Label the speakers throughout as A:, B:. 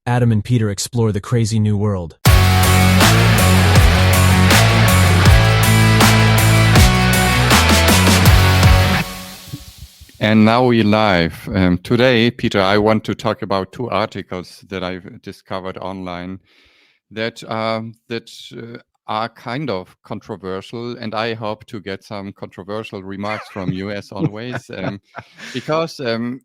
A: Adam and Peter explore the crazy new world.
B: And now we live. Today, Peter, I want to talk about two articles that I've discovered online that are kind of controversial, and I hope to get some controversial remarks from you as always, because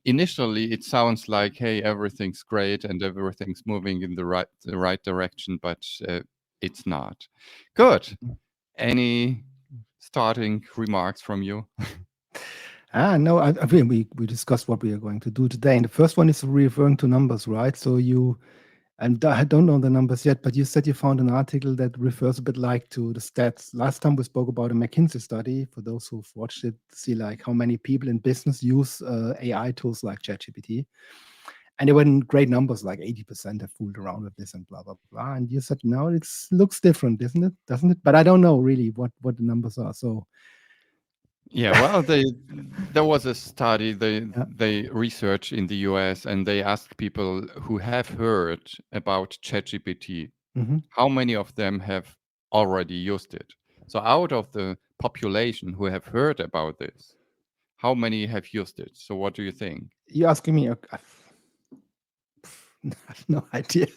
B: initially it sounds like, hey, everything's great and everything's moving in the right direction, but it's not. Good. Any starting remarks from you?
C: No, I mean, we discussed what we are going to do today. And the first one is referring to numbers, right? So and I don't know the numbers yet, but you said you found an article that refers a bit like to the stats. Last time we spoke about a McKinsey study, for those who've watched it, see like how many people in business use AI tools like ChatGPT. And they were in great numbers, like 80% have fooled around with this and blah, blah, blah. And you said, no, it looks different, isn't it? Doesn't it? But I don't know really what the numbers are. So
B: yeah, well, there was a study they researched in the US, and they asked people who have heard about ChatGPT, how many of them have already used it. So out of the population who have heard about this, how many have used it? So what do you think?
C: You're asking me? I have no idea.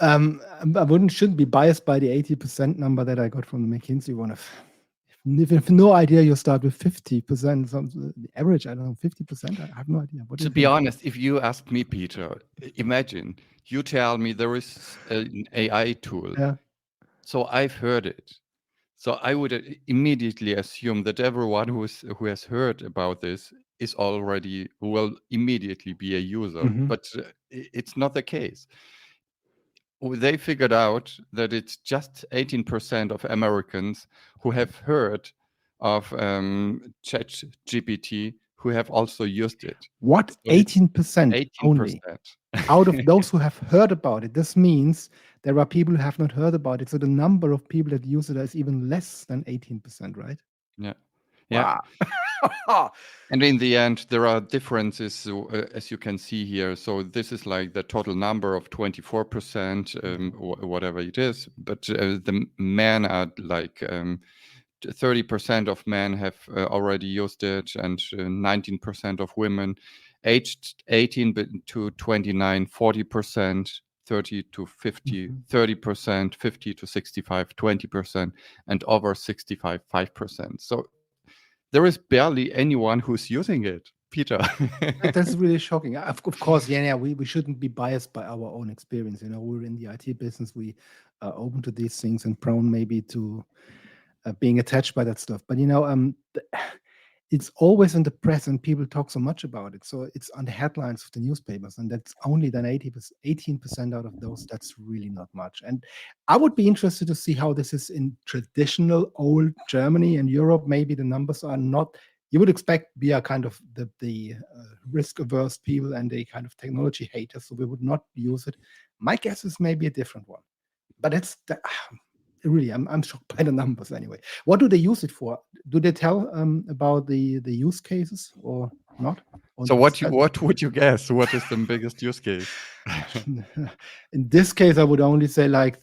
C: Shouldn't be biased by the 80% number that I got from the McKinsey one. If you have no idea, you start with 50%. The average, I don't know, 50%. I have no idea.
B: To be honest, if you ask me, Peter, imagine you tell me there is an AI tool.
C: Yeah.
B: So I've heard it. So I would immediately assume that everyone who has heard about this will immediately be a user, but it's not the case. They figured out that it's just 18% of Americans who have heard of ChatGPT who have also used it.
C: What?
B: So
C: 18%
B: 18%.
C: only? Out of those who have heard about it. This means there are people who have not heard about it. So the number of people that use it is even less than 18%, right?
B: Yeah. Yeah.
C: Wow.
B: And in the end, there are differences, as you can see here. So this is like the total number of 24%, whatever it is. But the men are like 30% of men have already used it, and 19% of women aged 18 to 29, 40%. 30 to 50, 30%, 50 to 65, 20%, and over 65, 5%. So there is barely anyone who's using it, Peter.
C: That's really shocking. Of course, we shouldn't be biased by our own experience. We're in the IT business. We are open to these things and prone maybe to being attached by that stuff. But it's always in the press and people talk so much about it. So it's on the headlines of the newspapers, and that's only then 18% out of those. That's really not much. And I would be interested to see how this is in traditional old Germany and Europe. Maybe the numbers are not. You would expect we are kind of the risk-averse people and the kind of technology haters, so we would not use it. My guess is maybe a different one. But really, I'm shocked by the numbers anyway. What do they use it for? Do they tell about the use cases or not?
B: So what would you guess? What is the biggest use case?
C: In this case, I would only say like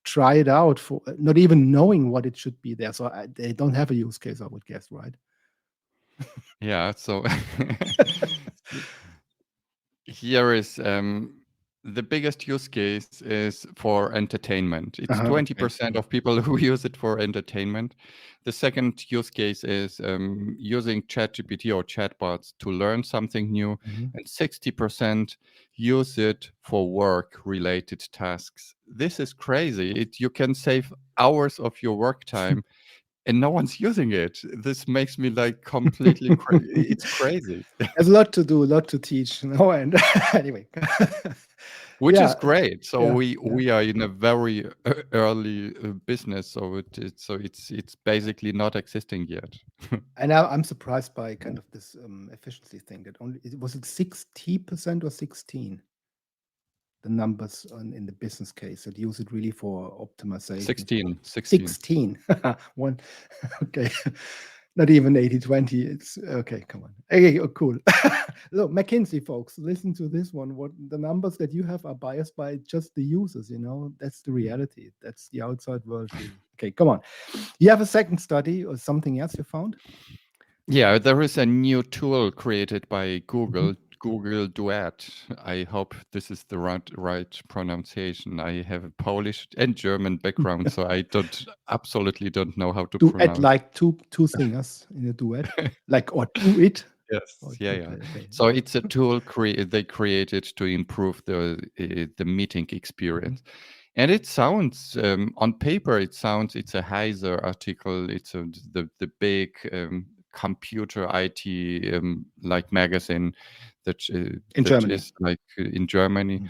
C: try it out for not even knowing what it should be there. So they don't have a use case, I would guess, right?
B: Yeah. So here is the biggest use case is for entertainment. It's 20% of people who use it for entertainment. The second use case is using ChatGPT or chatbots to learn something new. And 60% use it for work-related tasks. This is crazy. You can save hours of your work time and no one's using it. This makes me like completely it's crazy.
C: There's a lot to do, a lot to teach. And anyway.
B: Which is great. So we are in a very early business. So it's basically not existing yet.
C: And I'm surprised by kind of this efficiency thing. That was it 60% or 16? The numbers in the business case that use it really for optimization.
B: 16.
C: One. Okay. Not even 80-20. It's okay. Come on. Okay, cool. Look, McKinsey folks, listen to this one. What the numbers that you have are biased by just the users. That's the reality. That's the outside world view. Okay, come on. You have a second study or something else you found?
B: Yeah, there is a new tool created by Google, Google Duet. I hope this is the right pronunciation. I have a Polish and German background, so I absolutely don't know how to
C: Duet,
B: pronounce.
C: like two singers in a duet, like, or do it.
B: Yes,
C: Or
B: yeah.
C: okay.
B: So it's a tool they created to improve the meeting experience. And it sounds, on paper, it's a Heiser article. It's the big computer IT like magazine that
C: Germany.
B: is like in Germany.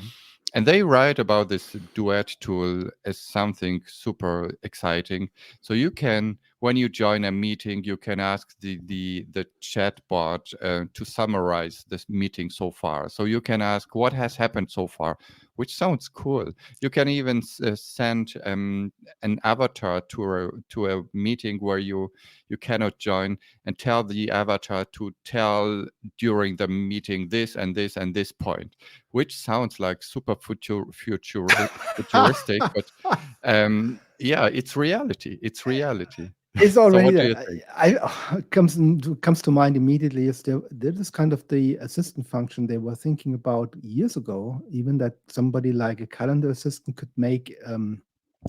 B: And they write about this Duet tool as something super exciting. So you can, when you join a meeting, you can ask the chat bot to summarize this meeting so far. So you can ask what has happened so far, which sounds cool. You can even send an avatar to a meeting where you cannot join, and tell the avatar to tell during the meeting this and this and this point, which sounds like super futuristic, but yeah, it's reality. It's reality.
C: It's
B: So
C: already
B: what do you
C: there.
B: think?
C: Comes to mind immediately is there is kind of the assistant function they were thinking about years ago, even that somebody like a calendar assistant could make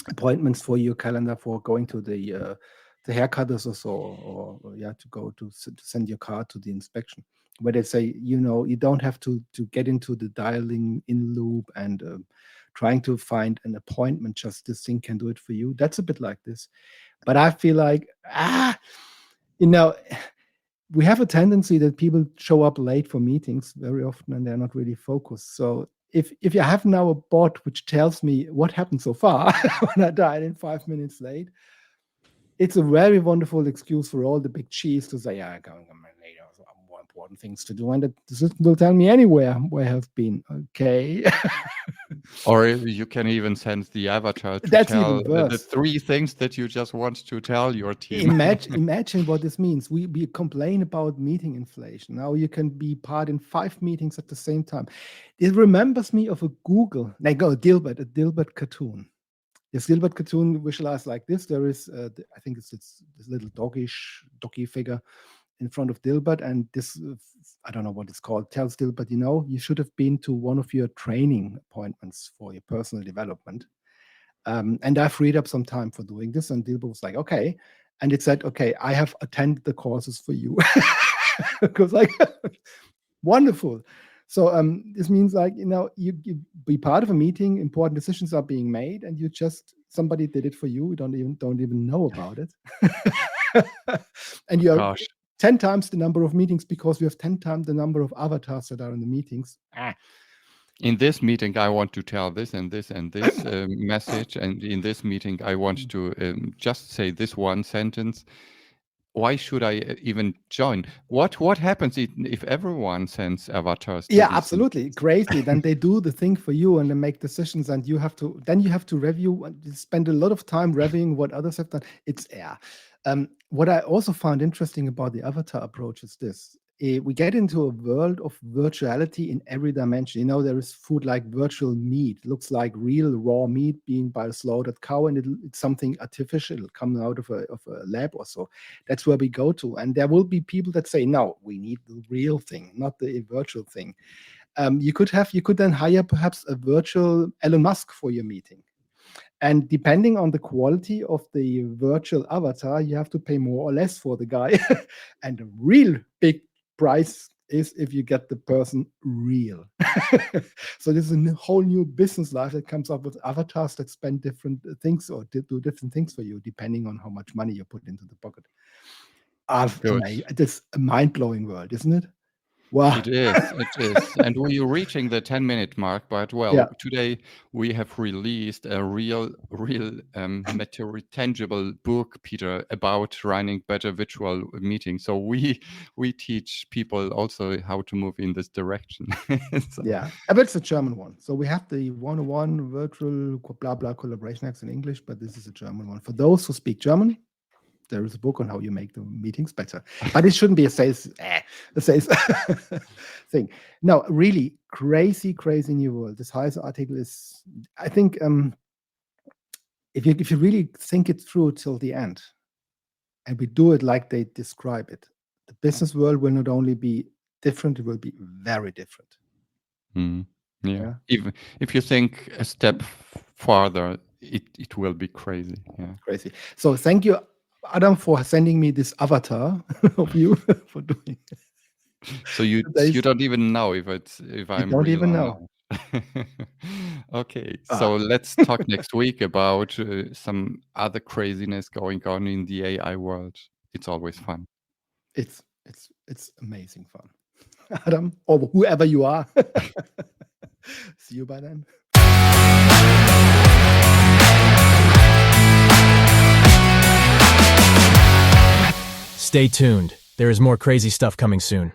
C: appointments for your calendar for going to the haircutters or so, or to go to send your car to the inspection, where they say, you don't have to get into the dialing in loop and trying to find an appointment. Just this thing can do it for you. That's a bit like this. But I feel like, we have a tendency that people show up late for meetings very often and they're not really focused. So if you have now a bot which tells me what happened so far when I died in 5 minutes late, it's a very wonderful excuse for all the big cheese to say, I'm going late. More important things to do, and the system will tell me anywhere where I have been. Okay.
B: Or you can even send the avatar to
C: That's
B: tell
C: even worse.
B: the 3 things that you just want to tell your team.
C: Imagine what this means. We complain about meeting inflation. Now you can be part in 5 meetings at the same time. It remembers me of a Dilbert cartoon. This Dilbert cartoon visualized like this. There is, I think it's this little doggy figure in front of Dilbert, and this, I don't know what it's called, tells Dilbert, you should have been to one of your training appointments for your personal development. And I freed up some time for doing this, and Dilbert was like, okay. And it said, okay, I have attended the courses for you. Because like, wonderful. So this means like, you be part of a meeting, important decisions are being made, and somebody did it for you. You don't even know about it. And you are 10 times the number of meetings because we have 10 times the number of avatars that are in the meetings.
B: In this meeting, I want to tell this and this and this message. And in this meeting, I want to just say this one sentence. Why should I even join? What happens if everyone sends avatars to
C: Yeah,
B: these
C: absolutely.
B: meetings?
C: Crazy. Then they do the thing for you and they make decisions, and you have to review and spend a lot of time reviewing what others have done. It's what I also found interesting about the avatar approach is this. We get into a world of virtuality in every dimension. There is food like virtual meat. It looks like real raw meat being by a slaughtered cow, and it's something artificial coming out of a lab or so. That's where we go to. And there will be people that say, no, we need the real thing, not the virtual thing. You could then hire perhaps a virtual Elon Musk for your meeting. And depending on the quality of the virtual avatar, you have to pay more or less for the guy. And the real big price is if you get the person real. So this is a whole new business life that comes up with avatars that spend different things or do different things for you, depending on how much money you put into the pocket. It's a mind-blowing world, isn't it? Wow.
B: It is. And we're reaching the 10-minute mark, but today we have released a real material, tangible book, Peter, about running better virtual meetings. So we teach people also how to move in this direction.
C: Yeah, but it's a German one. So we have the 101 virtual blah blah collaboration apps in English, but this is a German one. For those who speak German, there is a book on how you make the meetings better. But it shouldn't be a sales thing. No, really crazy new world. This Heise article is, I think, if you really think it through till the end, and we do it like they describe it, the business world will not only be different, it will be very different.
B: Yeah. Even if you think a step farther, it will be crazy. Yeah.
C: Crazy. So thank you, Adam, for sending me this avatar of you for doing it.
B: So you don't even know if I'm
C: don't
B: real
C: even
B: or
C: know.
B: not. Okay, so let's talk next week about some other craziness going on in the AI world. It's always fun.
C: It's amazing fun. Adam, or whoever you are. See you by then.
A: Stay tuned. There is more crazy stuff coming soon.